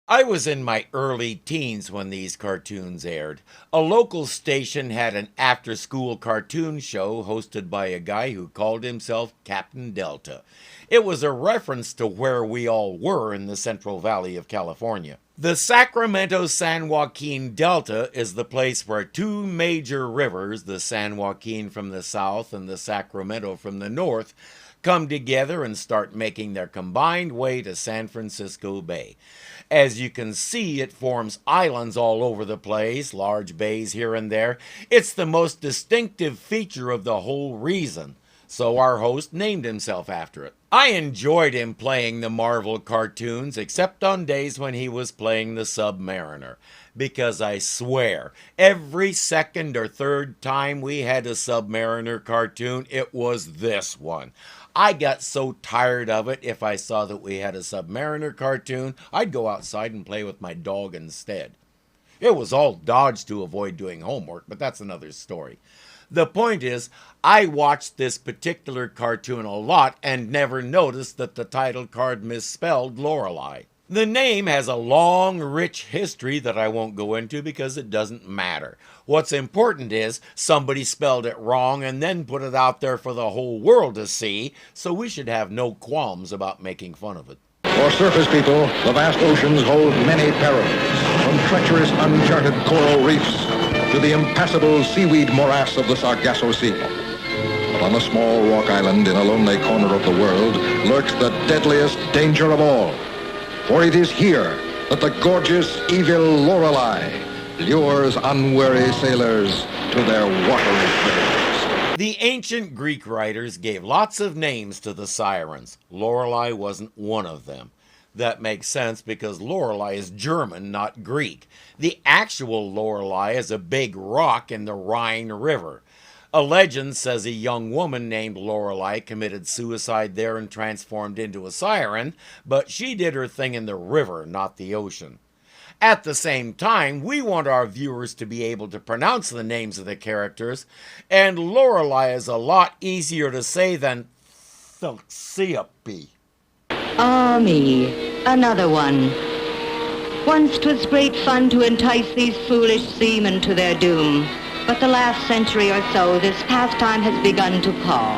I was in my early teens when these cartoons aired. A local station had an after school cartoon show hosted by a guy who called himself Captain Delta. It was a reference to where we all were in the Central Valley of California. The Sacramento San Joaquin Delta is the place where two major rivers, the San Joaquin from the south and the Sacramento from the north, come together and start making their combined way to San Francisco Bay. As you can see, it forms islands all over the place, large bays here and there. It's the most distinctive feature of the whole reason, so our host named himself after it. I enjoyed him playing the Marvel cartoons, except on days when he was playing the Submariner. Because I swear, every second or third time we had a Submariner cartoon, it was this one. I got so tired of it, if I saw that we had a Submariner cartoon, I'd go outside and play with my dog instead. It was all dodge to avoid doing homework, but that's another story. The point is, I watched this particular cartoon a lot and never noticed that the title card misspelled Lorelei. The name has a long, rich history that I won't go into because it doesn't matter. What's important is somebody spelled it wrong and then put it out there for the whole world to see, so we should have no qualms about making fun of it. For surface people, the vast oceans hold many perils, from treacherous uncharted coral reefs to the impassable seaweed morass of the Sargasso Sea. But on a small rock island in a lonely corner of the world lurks the deadliest danger of all. For it is here that the gorgeous, evil Lorelei lures unwary sailors to their watery graves. The ancient Greek writers gave lots of names to the sirens. Lorelei wasn't one of them. That makes sense because Lorelei is German, not Greek. The actual Lorelei is a big rock in the Rhine River. A legend says a young woman named Lorelei committed suicide there and transformed into a siren, but she did her thing in the river, not the ocean. At the same time, we want our viewers to be able to pronounce the names of the characters, and Lorelei is a lot easier to say than Thalciope. Ah, me, another one. Once 'twas great fun to entice these foolish seamen to their doom, but the last century or so this pastime has begun to pall.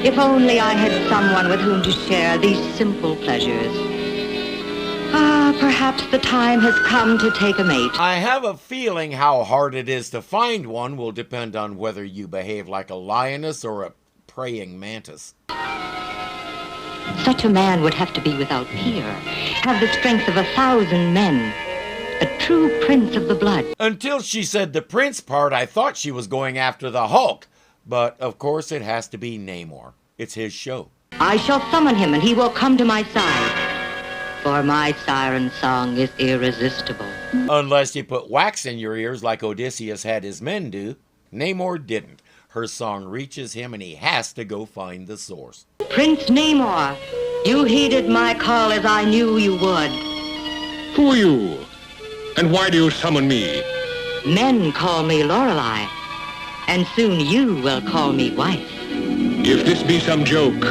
If only I had someone with whom to share these simple pleasures. Ah, perhaps the time has come to take a mate. I have a feeling how hard it is to find one will depend on whether you behave like a lioness or a praying mantis. Such a man would have to be without peer, have the strength of 1,000 men, a true prince of the blood. Until she said the prince part, I thought she was going after the Hulk. But, of course, it has to be Namor. It's his show. I shall summon him and he will come to my side, for my siren song is irresistible. Unless you put wax in your ears like Odysseus had his men do. Namor didn't. Her song reaches him and he has to go find the source. Prince Namor, you heeded my call as I knew you would. Who are you? And why do you summon me? Men call me Lorelei, and soon you will call me wife. If this be some joke,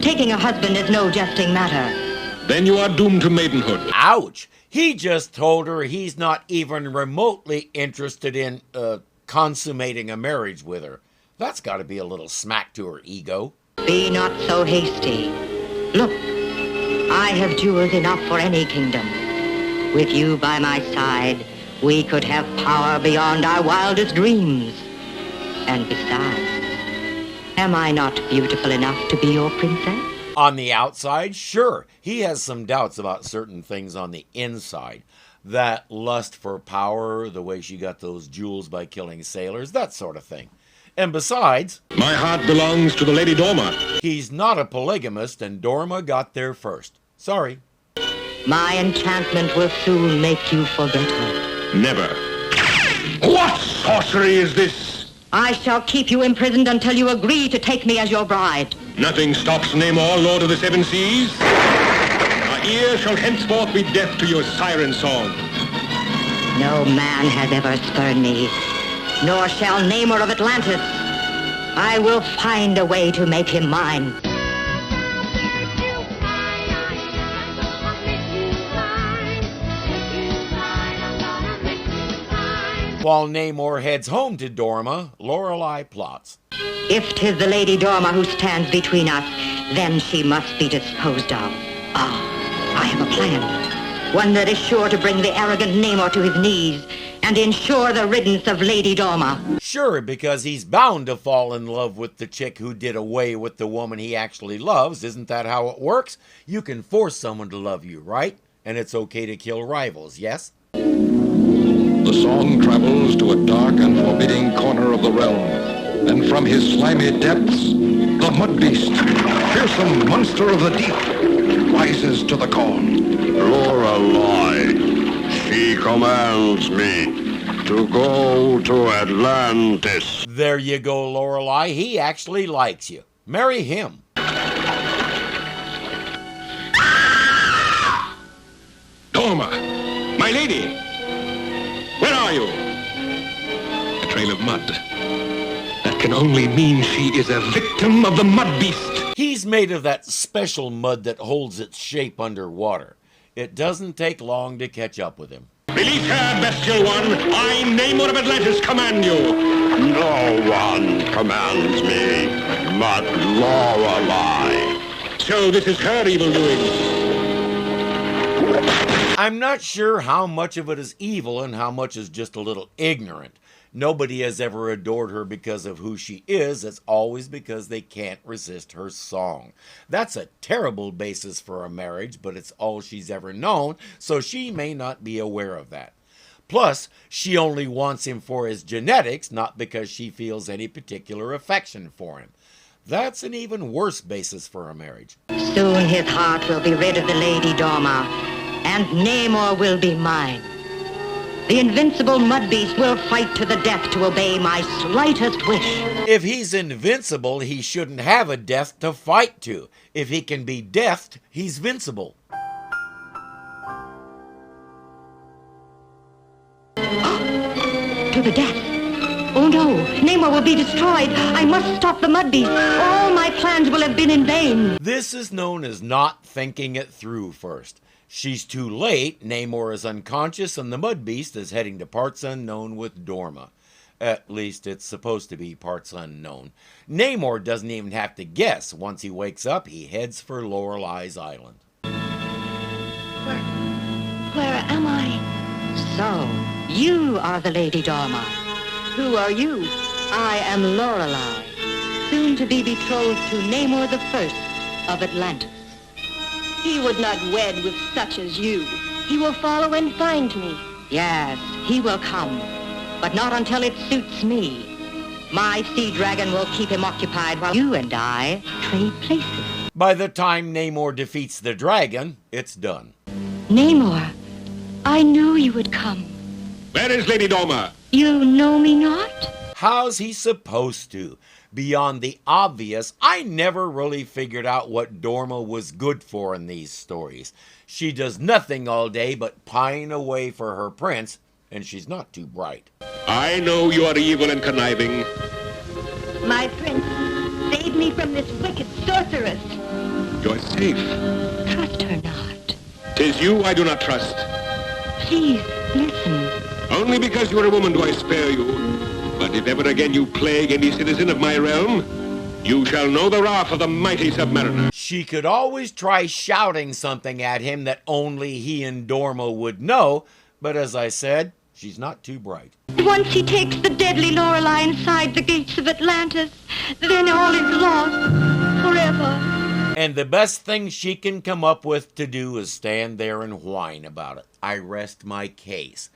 Taking a husband is no jesting matter. then you are doomed to maidenhood. Ouch! He just told her he's not even remotely interested in, consummating a marriage with her. That's got to be a little smack to her ego. Be not so hasty. Look, I have jewels enough for any kingdom. With you by my side, we could have power beyond our wildest dreams. And besides, am I not beautiful enough to be your princess? On the outside, sure, he has some doubts about certain things on the inside. That lust for power, the way she got those jewels by killing sailors, that sort of thing. And besides, My heart belongs to the Lady Dorma. he's not a polygamist and Dorma got there first. Sorry. My enchantment will soon make you forget her. Never. What sorcery is this? I shall keep you imprisoned until you agree to take me as your bride. Nothing stops Namor, Lord of the Seven Seas. My ear shall henceforth be deaf to your siren song. No man has ever spurned me, nor shall Namor of Atlantis. I will find a way to make him mine. While Namor heads home to Dorma, Lorelei plots. If 'tis the Lady Dorma who stands between us, then she must be disposed of. I have a plan. One that is sure to bring the arrogant Namor to his knees and ensure the riddance of Lady Dorma. Sure, because he's bound to fall in love with the chick who did away with the woman he actually loves. Isn't that how it works? You can force someone to love you, right? And it's okay to kill rivals, yes? The song travels to a dark and forbidding corner of the realm, and from his slimy depths, the mud beast, fearsome monster of the deep, rises to the call. Lorelei, she commands me to go to Atlantis. There you go, Lorelei. He actually likes you. Marry him. Dorma, my lady, where are you? A trail of mud. That can only mean she is a victim of the mud beast. He's made of that special mud that holds its shape underwater. It doesn't take long to catch up with him. Release her, bestial one. I, Namor of Atlantis, command you. No one commands me but Lorelei. So this is her evil doing. I'm not sure how much of it is evil and how much is just a little ignorant. Nobody has ever adored her because of who she is. It's always because they can't resist her song. That's a terrible basis for a marriage, but it's all she's ever known, so she may not be aware of that. Plus, she only wants him for his genetics, not because she feels any particular affection for him. That's an even worse basis for a marriage. Soon his heart will be rid of the Lady Dorma, and Namor will be mine. The invincible mud beast will fight to the death to obey my slightest wish. If he's invincible, he shouldn't have a death to fight to. If he can be deathed, he's vincible. To the death. Oh no, Namor will be destroyed. I must stop the mud beast. All my plans will have been in vain. This is known as not thinking it through first. She's too late, Namor is unconscious, and the mud beast is heading to parts unknown with Dorma. At least it's supposed to be parts unknown. Namor doesn't even have to guess. Once he wakes up, he heads for Lorelei's island. Where am I? So, you are the Lady Dorma. Who are you? I am Lorelei, soon to be betrothed to Namor the First of Atlantis. He would not wed with such as you. He will follow and find me. Yes, he will come, but not until it suits me. My sea dragon will keep him occupied while you and I trade places. By the time Namor defeats the dragon, it's done. Namor, I knew you would come. Where is Lady Dorma? You know me not? How's he supposed to? Beyond the obvious, I never really figured out what Dorma was good for in these stories. She does nothing all day but pine away for her prince, and she's not too bright. I know you are evil and conniving. My prince, save me from this wicked sorceress. You're safe. Trust her not. 'Tis you I do not trust. Please, listen. Only because you are a woman do I spare you. But if ever again you plague any citizen of my realm, you shall know the wrath of the mighty Submariner. She could always try shouting something at him that only he and Dorma would know, but as I said, she's not too bright. Once he takes the deadly Lorelei inside the gates of Atlantis, then all is lost forever. And the best thing she can come up with to do is stand there and whine about it. I rest my case.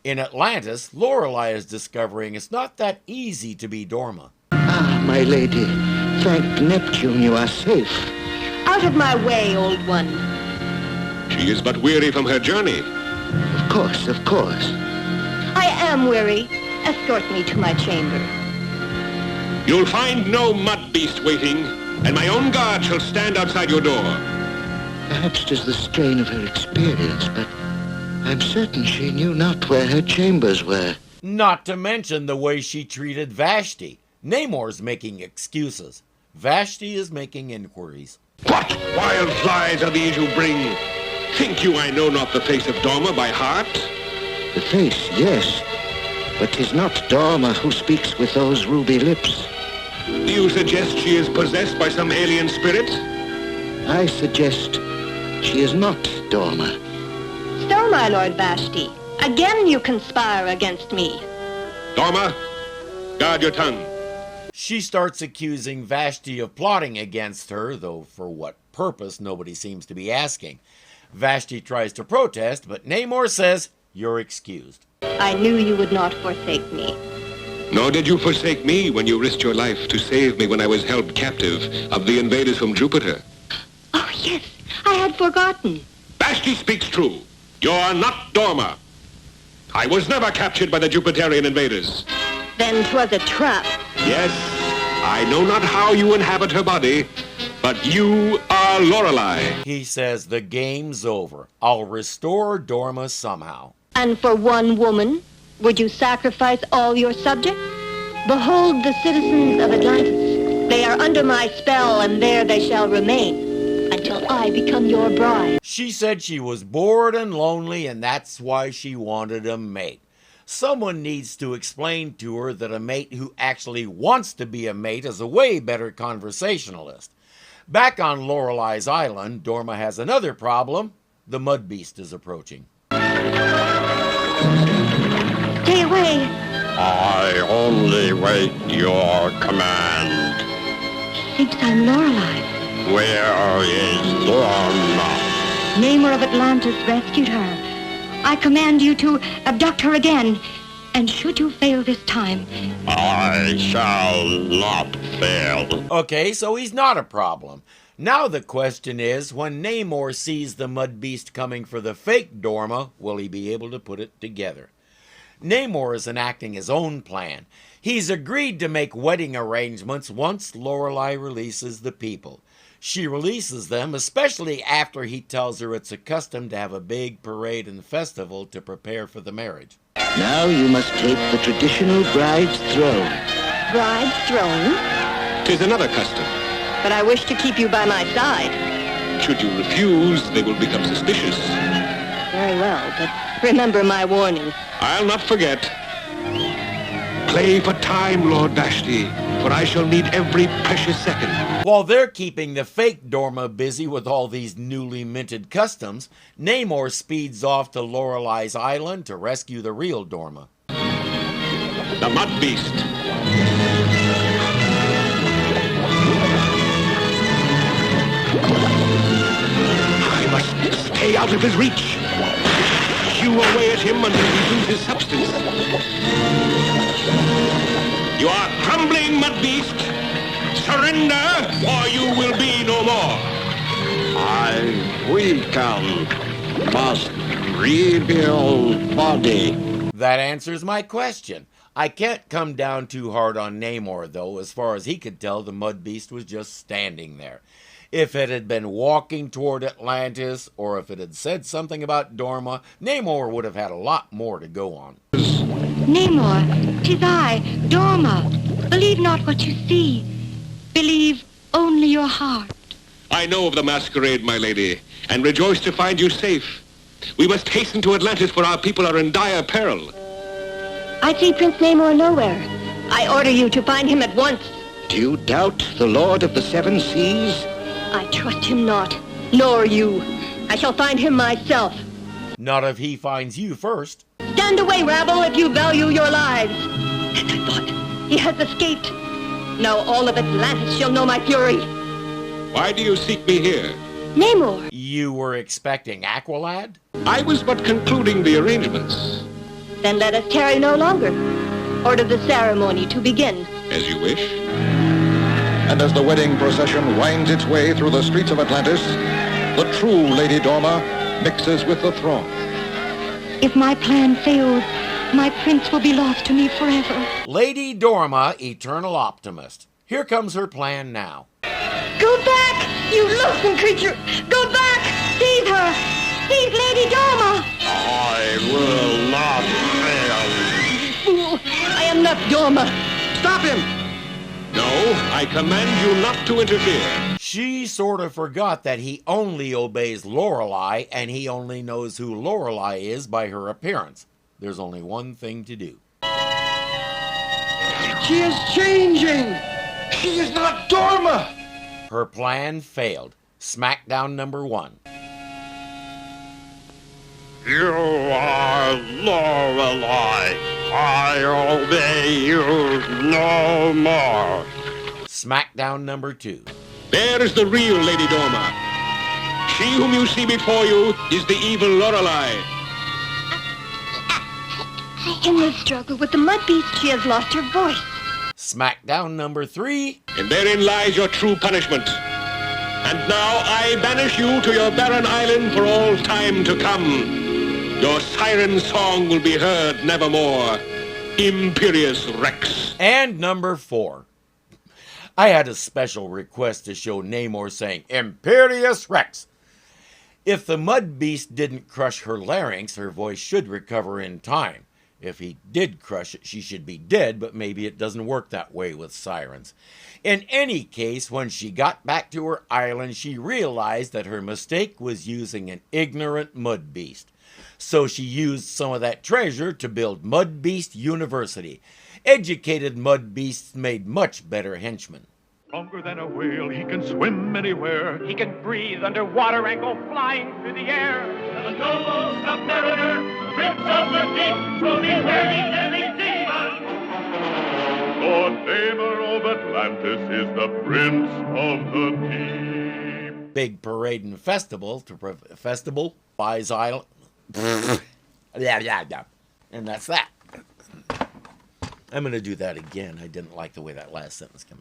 In Atlantis, Lorelei is discovering it's not that easy to be Dorma. Ah, my lady, thank Neptune you are safe. Out of my way, old one. She is but weary from her journey. Of course, of course. I am weary. Escort me to my chamber. You'll find no mud beast waiting, and my own guard shall stand outside your door. Perhaps 'tis the strain of her experience, but I'm certain she knew not where her chambers were. Not to mention the way she treated Vashti. Namor's making excuses. Vashti is making inquiries. What wild lies are these you bring? Think you I know not the face of Dorma by heart? The face, yes, But 'tis not Dorma who speaks with those ruby lips. Do you suggest she is possessed by some alien spirit? I suggest she is not Dorma. So, my Lord Vashti, again you conspire against me. Dorma, guard your tongue. She starts accusing Vashti of plotting against her, though for what purpose nobody seems to be asking. Vashti tries to protest, but Namor says, "You're excused." I knew you would not forsake me. Nor did you forsake me when you risked your life to save me when I was held captive of the invaders from Jupiter. Oh, yes, I had forgotten. Vashti speaks true. You're not Dorma. I was never captured by the Jupiterian invaders. Then 'twas a trap. Yes, I know not how you inhabit her body, but you are Lorelei. He says, "The game's over. I'll restore Dorma somehow." And for one woman, would you sacrifice all your subjects? Behold the citizens of Atlantis. They are under my spell, and there they shall remain until I become your bride. She said she was bored and lonely, and that's why she wanted a mate. Someone needs to explain to her that a mate who actually wants to be a mate is a way better conversationalist. Back on Lorelei's island, Dorma has another problem. The mud beast is approaching. Stay away. I only wait your command. He thinks I'm Lorelei. Where is Dorma? Namor of Atlantis rescued her. I command you to abduct her again. And should you fail this time, I shall not fail. Okay, so he's not a problem. Now the question is, when Namor sees the mud beast coming for the fake Dorma, will he be able to put it together? Namor is enacting his own plan. He's agreed to make wedding arrangements once Lorelei releases the people. She releases them, especially after he tells her it's a custom to have a big parade and festival to prepare for the marriage. Now you must take the traditional bride's throne. Bride's throne? 'Tis another custom. But I wish to keep you by my side. Should you refuse, they will become suspicious. Very well, but remember my warning. I'll not forget. Play for time, Lord Vashti, for I shall need every precious second. While they're keeping the fake Dorma busy with all these newly minted customs, Namor speeds off to Lorelei's island to rescue the real Dorma. The mud beast. I must stay out of his reach. Hew away at him until he loses his substance. You are crumbling, mud beast. Surrender, or you will be no more. I weaken, must rebuild body. That answers my question. I can't come down too hard on Namor, though. As far as he could tell, the mud beast was just standing there. If it had been walking toward Atlantis, or if it had said something about Dorma, Namor would have had a lot more to go on. Namor, 'tis I, Dorma. Believe not what you see. Believe only your heart. I know of the masquerade, my lady, and rejoice to find you safe. We must hasten to Atlantis, for our people are in dire peril. I see Prince Namor nowhere. I order you to find him at once. Do you doubt the Lord of the Seven Seas? I trust him not, nor you. I shall find him myself. Not if he finds you first. Stand away, rabble, if you value your lives. And I thought, he has escaped. Now all of Atlantis shall know my fury. Why do you seek me here? Namor, You were expecting Aqualad? I was but concluding the arrangements. then let us tarry no longer. Order the ceremony to begin. As you wish. And as the wedding procession winds its way through the streets of Atlantis, the true Lady Dorma mixes with the throng. If my plan fails, my prince will be lost to me forever. Lady Dorma, eternal optimist. Here comes her plan now. Go back, you loathsome creature! Go back! Seize her! Seize Lady Dorma! I will not fail. Fool! I am not Dorma! Stop him! No, I command you not to interfere. She sort of forgot that he only obeys Lorelei, and he only knows who Lorelei is by her appearance. There's only one thing to do. She is changing! She is not Dorma! Her plan failed. Smackdown number 1. You are Lorelei. I obey you no more. Smackdown number 2. There is the real Lady Dorma. She whom you see before you is the evil Lorelei. In the struggle with the mud beast, she has lost her voice. Smackdown number 3. And therein lies your true punishment. And now I banish you to your barren island for all time to come. Your siren song will be heard nevermore. Imperious Rex. And number 4. I had a special request to show Namor saying, Imperious Rex. If the mud beast didn't crush her larynx, her voice should recover in time. If he did crush it, she should be dead, but maybe it doesn't work that way with sirens. In any case, when she got back to her island, she realized that her mistake was using an ignorant mud beast. So she used some of that treasure to build Mud Beast University. Educated mud beasts made much better henchmen. Stronger than a whale, he can swim anywhere. He can breathe underwater and go flying through the air. The noble submariner, prince of the deep, will be ready any demon. Lord Namor of Atlantis is the prince of the deep. Big parade and festival buys island. And that's that. I'm going to do that again. I didn't like the way that last sentence came